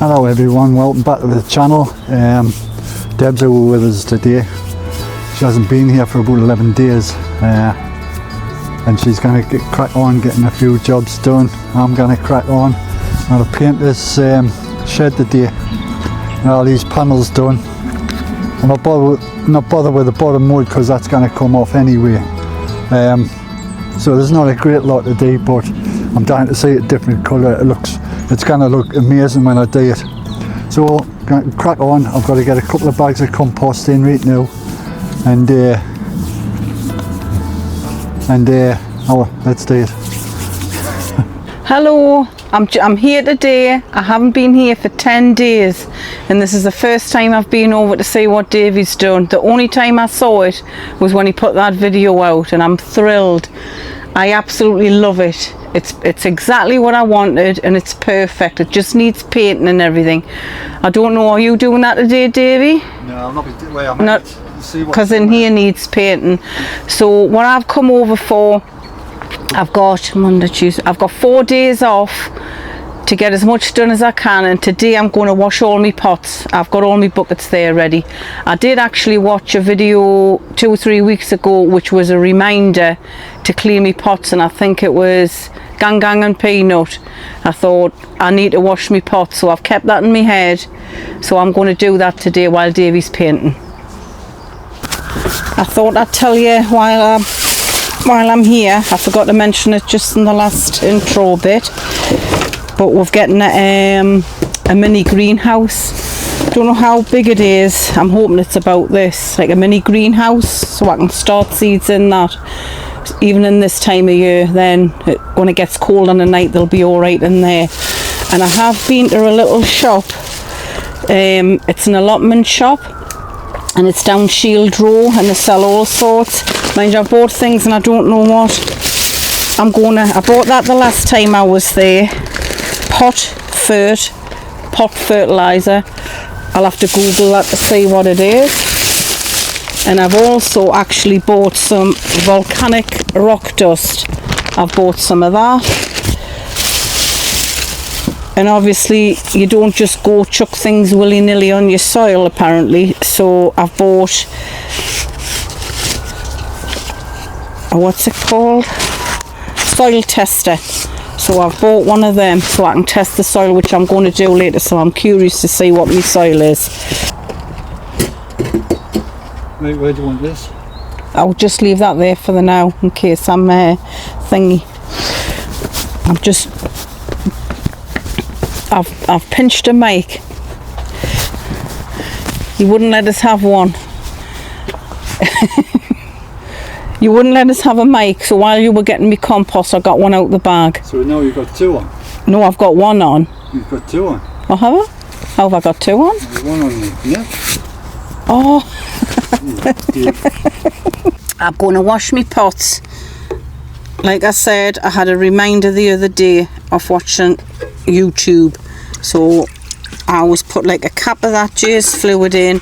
Hello everyone, welcome back to the channel. Deb's over with us today. She hasn't been here for about 11 days and she's going to get crack on getting a few jobs done. I'm going to crack on. I'm going to paint this shed today and all these panels done. I'm not bother with the bottom wood because that's going to come off anyway. So there's not a great lot to do, but I'm dying to see a different colour. It's going to look amazing when I do it. So going to crack on. I've got to get a couple of bags of compost in right now, and let's do it. Hello, I'm here today. I haven't been here for 10 days and this is the first time I've been over to see what Davey's done. The only time I saw it was when he put that video out and I'm thrilled. I absolutely love it. It's exactly what I wanted and it's perfect. It just needs painting and everything. I don't know, are you doing that today, Davey? No, I'm not. Because in here needs painting. So what I've come over for, I've got Monday, Tuesday, I've got 4 days off to get as much done as I can, and today I'm going to wash all my pots. I've got all my buckets there ready. I did actually watch a video 2 or 3 weeks ago which was a reminder to clean my pots, and I think it was Gang and Peanut. I thought I need to wash my pots, so I've kept that in my head, so I'm going to do that today while Davey's painting. I thought I'd tell you while I'm here. I forgot to mention it just in the last intro bit, but we're getting a mini greenhouse. Don't know how big it is. I'm hoping it's about this, like a mini greenhouse, so I can start seeds in that. Even in this time of year, then when it gets cold in the night, they'll be all right in there. And I have been to a little shop. It's an allotment shop, and it's down Shield Row, and they sell all sorts. Mind you, I bought things and I don't know what I bought that the last time I was there. Pot fertilizer. I'll have to Google that to see what it is. And I've also actually bought some volcanic rock dust. I've bought some of that. And obviously you don't just go chuck things willy-nilly on your soil apparently, so I've bought what's it called? Soil tester. So I've bought one of them so I can test the soil, which I'm going to do later, so I'm curious to see what my soil is. Wait, where do you want this? I'll just leave that there for the now in case I'm thingy. I've pinched a mic. You wouldn't let us have one. You wouldn't let us have a mic, so while you were getting me compost I got one out the bag. So now you've got 2 on? No, I've got 1 on. You've got 2 on? Oh, have I? How have I got 2 on? There's 1 on me, yeah. Oh. I'm going to wash my pots. Like I said, I had a reminder the other day of watching YouTube, so I always put like a cap of that J's fluid in,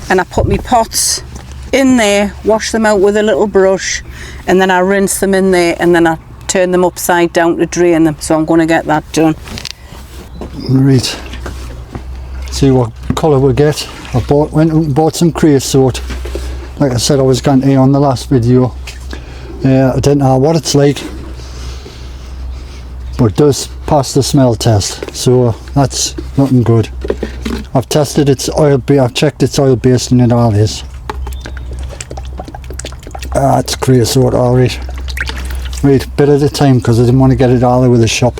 and I put my pots in there, wash them out with a little brush, and then I rinse them in there, and then I turn them upside down to drain them. So I'm going to get that done. Right, see what colour we get. I went out and bought some creosote. Like I said I was going to on the last video. I didn't know what it's like, but it does pass the smell test, so that's looking good. I've tested its oil, I've checked its oil based and it all is. It's creosote, alright. Right, bit at a time because I didn't want to get it all over the shop.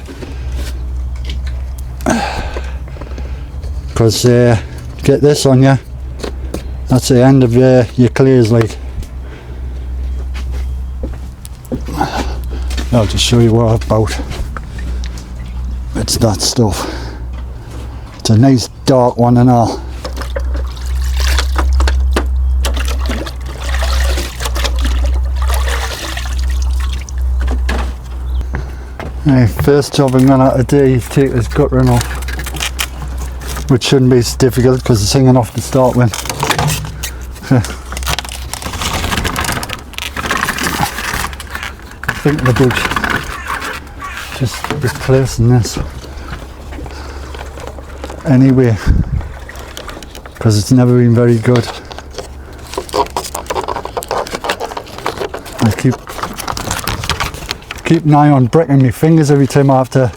Because get this on you, that's the end of your clays, like. I'll just show you what I'm about. It's that stuff. It's a nice dark one and all. Right, first job I'm going to have to do is take this guttering off, which shouldn't be so difficult because it's hanging off to start with. Thinking about just replacing this. anyway, because it's never been very good. I keep an eye on breaking my fingers every time I have to.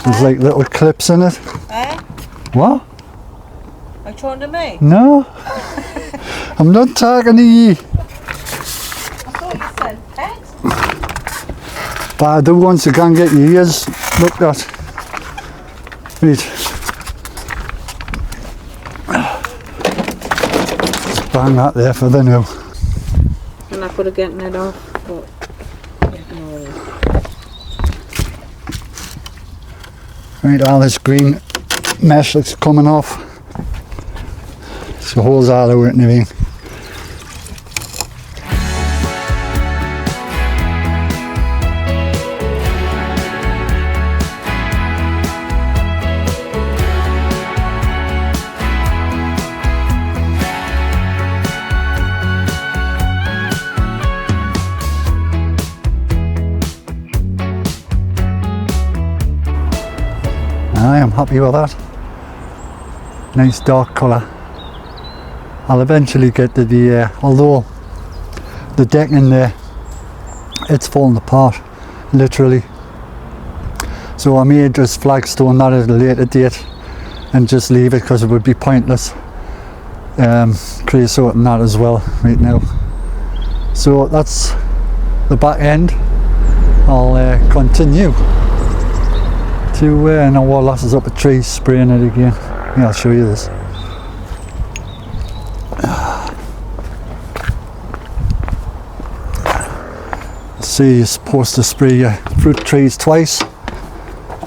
There's like little clips in it. Eh? What? Are you talking to me? No. I'm not talking to you. I thought you said pet. But I do once again get your ears looked at. Right. Just bang that there for the now. And I could have gotten it off, but no. Right, all this green mesh that's coming off. So holes all over it and everything. I am happy with that. Nice dark colour. I'll eventually get to the, although the decking there, it's falling apart, literally. So I may just flagstone that at a later date and just leave it because it would be pointless. Creosote and that as well right now. So that's the back end. I'll continue to now while Lass is up a tree spraying it again. Yeah, I'll show you this. See, you're supposed to spray your fruit trees twice.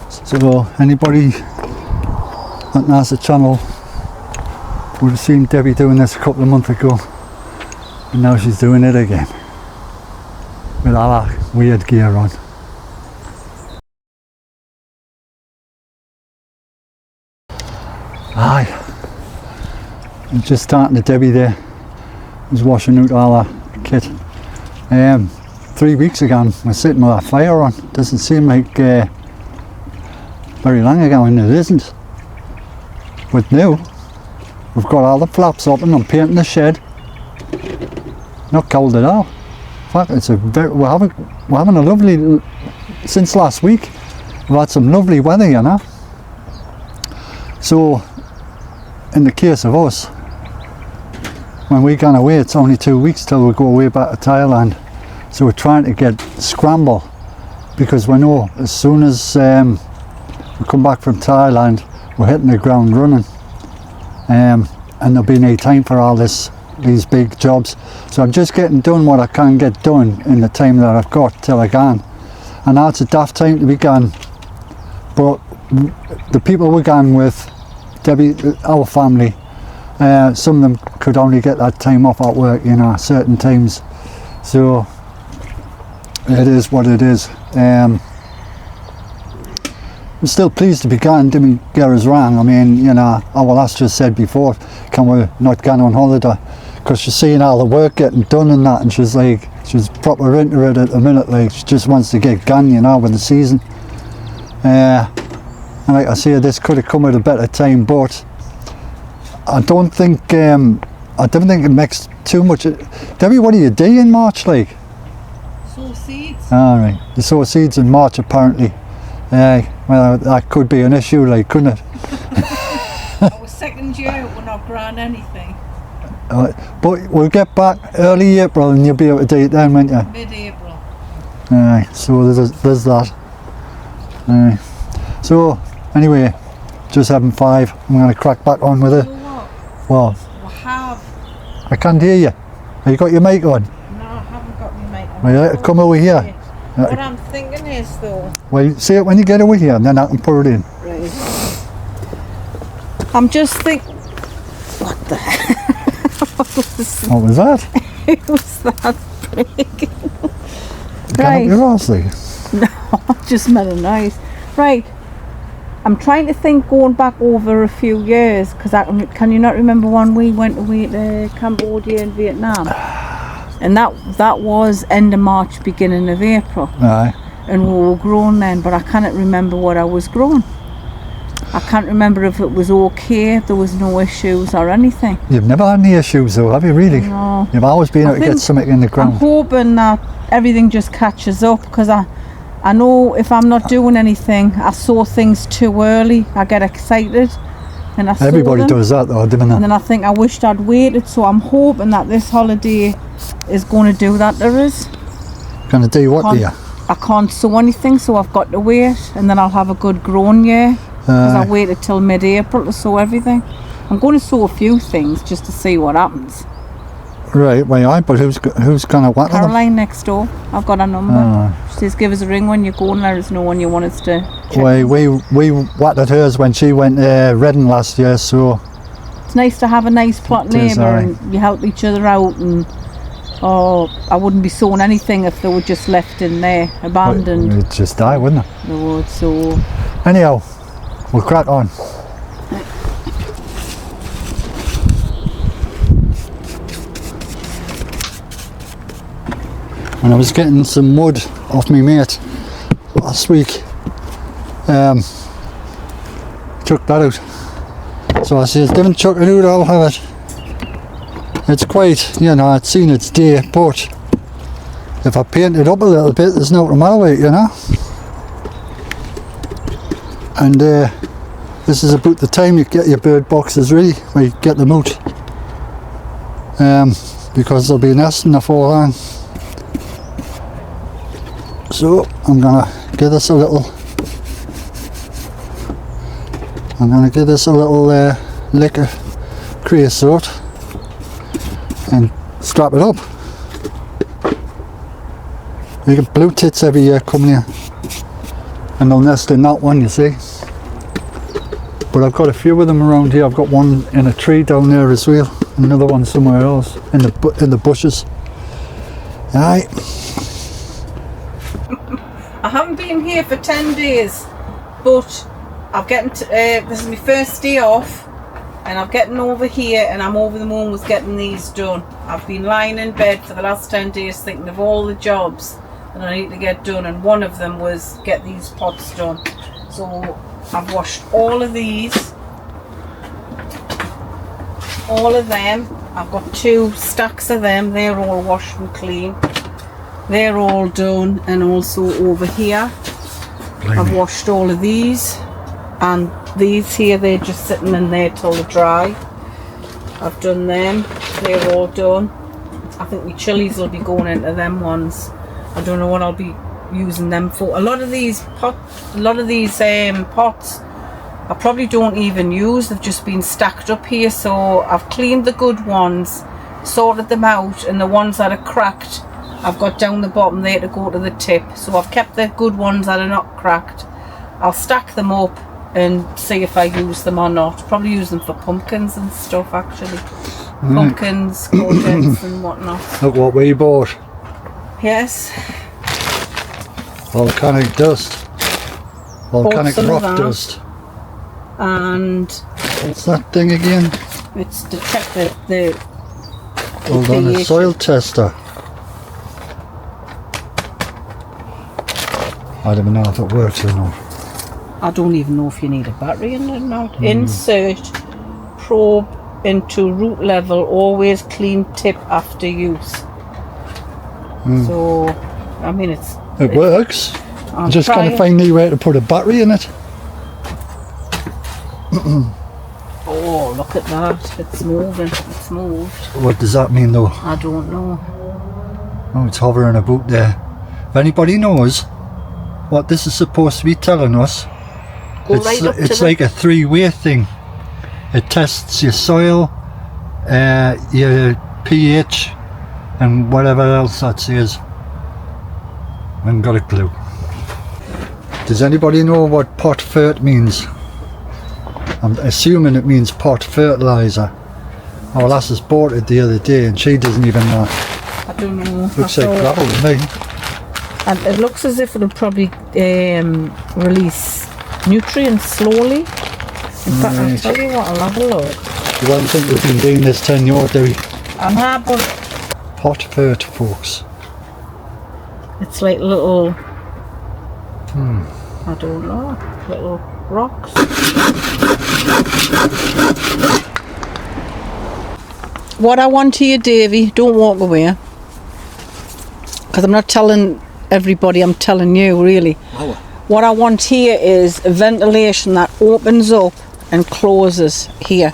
So anybody that knows the channel would have seen Debbie doing this a couple of months ago, and now she's doing it again with all that weird gear on. Aye, I'm just starting to Debbie there. Was washing out all that kit. 3 weeks ago, I was sitting with a fire on. Doesn't seem like very long ago, and it isn't. But now we've got all the flaps up, and I'm painting the shed. Not cold at all. In fact, it's a we're having a lovely, since last week. We've had some lovely weather, you know. So, in the case of us, when we gone away, it's only 2 weeks till we go away back to Thailand. So we're trying to scramble, because we know as soon as we come back from Thailand, we're hitting the ground running, and there'll be no time for all these big jobs. So I'm just getting done what I can get done in the time that I've got till I can. And now it's a daft time to be gone, but the people we're gone with, Debbie, our family, some of them could only get that time off at work, you know, certain times. So it is what it is. I'm still pleased to be gone, didn't get us wrong. I mean, you know, our Lass just said before, can we not go on holiday? Because she's seeing all the work getting done and that, and she's like, she's proper into it at the minute, like she just wants to get gone, you know, with the season. And like I say, this could have come at a better time, but I don't think it makes too much. Debbie, what do you do in March, like? Sow seeds. Alright, you sow seeds in March apparently. Well, that could be an issue, like, couldn't it? I was second year, we're not growing anything. But we'll get back early April and you'll be able to do it then, won't you? Mid-April. Alright, so there's that. Alright. So, anyway, just having 5. I'm going to crack back on with it. You know what? What? We have. I can't hear you. Have you got your mic on? No, I haven't got my mic on. Well, come over here. What I'm thinking is though. Well, say it when you get over here and then I can put it in. Right. I'm just thinking. What the heck? What was that? It was that big. Get up your arse, like. No, I just made a noise. Right. I'm trying to think going back over a few years, because can you not remember when we went away to Cambodia and Vietnam? And that was end of March, beginning of April. Aye. And we were growing then, but I cannot remember what I was growing. I can't remember if it was okay, there was no issues or anything. You've never had any issues though, have you really? No. You've always been able to get think something in the I'm ground. hoping that everything just catches up, because I know if I'm not doing anything, I sow things too early. I get excited and I sow Everybody them, does that though, doesn't and they? then I think I wished I'd waited. So I'm hoping that this holiday is going to do that to us. Gonna do what to you? I can't sow anything, so I've got to wait, and then I'll have a good grown year, because I waited till mid-April to sow everything. I'm going to sow a few things just to see what happens. Right, well, aye, but who's gonna water them? Caroline next door, I've got a number. She says give us a ring when you go and let us know when you want us to check. Well, we watered hers when she went Reading last year, so It's nice to have a nice plot It is, neighbour, aye. and you help each other out, and I wouldn't be sowing anything if they were just left in there, abandoned. it'd just die, wouldn't it? They would, so Anyhow, we'll crack on. When I was getting some mud off my mate last week, took that out. So I says, "Don't chuck it out, I'll have it." It's quite, you know, it's seen its day, but if I paint it up a little bit, there's no matter with it, you know. And this is about the time you get your bird boxes ready, where you get them out, because they'll be nesting before long. So I'm gonna give this a little. Lick of creosote and strap it up. You get blue tits every year coming here, and they'll nest in that one, you see. But I've got a few of them around here. I've got one in a tree down there as well, another one somewhere else in the bushes. Aye. I haven't been here for 10 days, but I'm getting to, this is my first day off, and I'm getting over here, and I'm over the moon with getting these done. I've been lying in bed for the last 10 days thinking of all the jobs that I need to get done, and one of them was get these pots done. So I've washed all of these, all of them. I've got 2 stacks of them, they're all washed and clean. They're all done, and also over here I've washed all of these, and these here, they're just sitting in there till they dry. I've done them, they're all done. I think my chilies will be going into them ones. I don't know what I'll be using them for. A lot of these pots I probably don't even use, they've just been stacked up here. So I've cleaned the good ones, sorted them out, and the ones that are cracked I've got down the bottom there to go to the tip. So I've kept the good ones that are not cracked. I'll stack them up and see if I use them or not. Probably use them for pumpkins and stuff, actually. Pumpkins, courgettes and whatnot. Look what we bought. Yes. Volcanic dust. Volcanic some of rock that. dust. And What's that thing again? it's to check the Hold on, a pH. soil tester. I don't know if it works or not. I don't even know if you need a battery in it or not. Insert probe into root level, always clean tip after use. So, I mean, It works. I'm I'm just trying. gonna find a way to put a battery in it. Oh, look at that. It's moving. It's moved. What does that mean though? I don't know. Oh, it's hovering about there. If anybody knows what this is supposed to be telling us, Go right up to it's the- like a 3-way thing. It tests your soil, your pH, and whatever else that says. I haven't got a clue. Does anybody know what pot fert means? I'm assuming it means pot fertilizer. Our lass has bought it the other day and she doesn't even know. I don't know. Looks I like thought- gravel to me. And it looks as if it'll probably release nutrients slowly. In fact, I'll Right. tell you what, I'll have a look. You won't think we've been doing this 10 years, do we? But Pot fert, folks. it's like little, I don't know, little rocks. what I want here, Davey, don't walk away. Because I'm not telling everybody, I'm telling you, really. Oh. What I want here is a ventilation that opens up and closes here.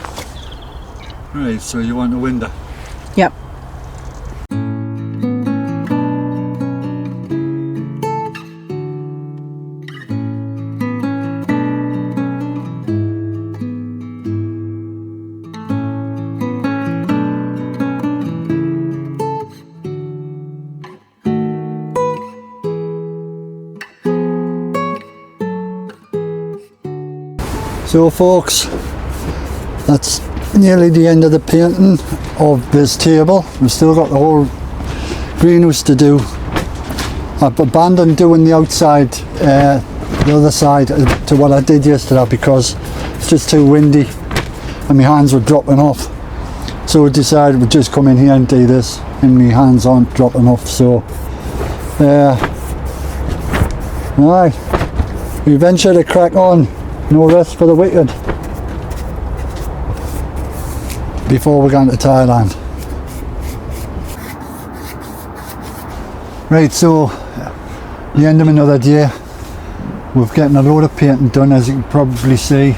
Right, so you want a window? Yep. So folks, that's nearly the end of the painting of this table. We've still got the whole greenhouse to do. I've abandoned doing the outside, the other side to what I did yesterday because it's just too windy and my hands were dropping off. So we decided we'd just come in here and do this and my hands aren't dropping off. So right, we venture to crack on. No rest for the wicked before we're going to Thailand. Right, so the end of another day. We're getting a load of painting done, as you can probably see.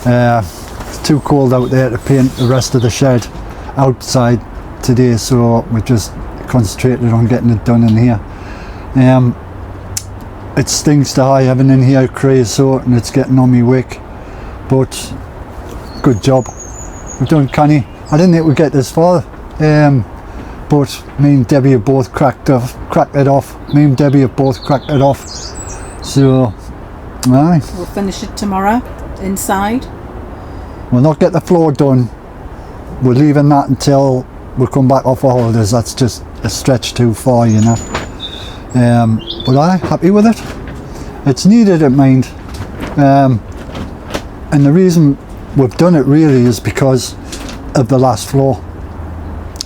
It's too cold out there to paint the rest of the shed outside today, so we just concentrated on getting it done in here. It stinks to high heaven in here, creosote, and it's getting on me wick, but good job. We've done canny. I didn't think we'd get this far, but me and Debbie have both cracked it off. So, aye. We'll finish it tomorrow, inside. We'll not get the floor done. We're leaving that until we come back off our holidays. That's just a stretch too far, you know. But I'm happy with it. It's needed, I mind. And the reason we've done it really is because of the last floor.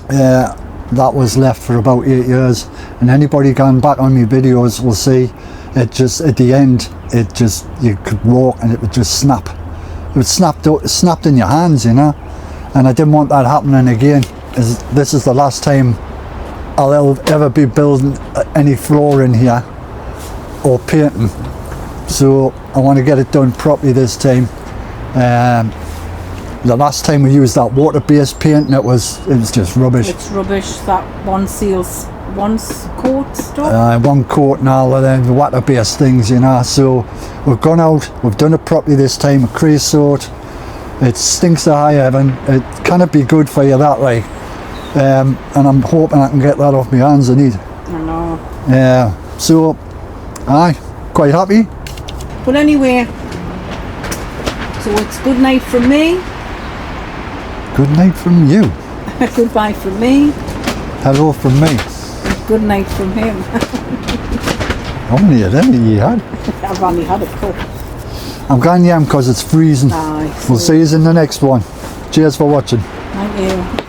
That was left for about 8 years, and anybody gone back on my videos will see it just at the end, it just, you could walk and it would just snap. It would snapped in your hands, you know. And I didn't want that happening again. This is the last time I'll ever be building any floor in here or painting, so I want to get it done properly this time. The last time we used that water-based paint, and it was just rubbish. It's rubbish, that one coat stuff. One coat and all of them water-based things, you know. So we've gone out, we've done it properly this time. Creosote, it stinks to high heaven. It cannot be good for you that way. And I'm hoping I can get that off my hands. I need. I know. So, aye, quite happy. But anyway, so it's good night from me. Good night from you. Goodbye from me. Hello from me. Good night from him. How many of them you had? I've only had a cup. I'm going yam because it's freezing. Aye, We'll see you in the next one. Cheers for watching. Thank you.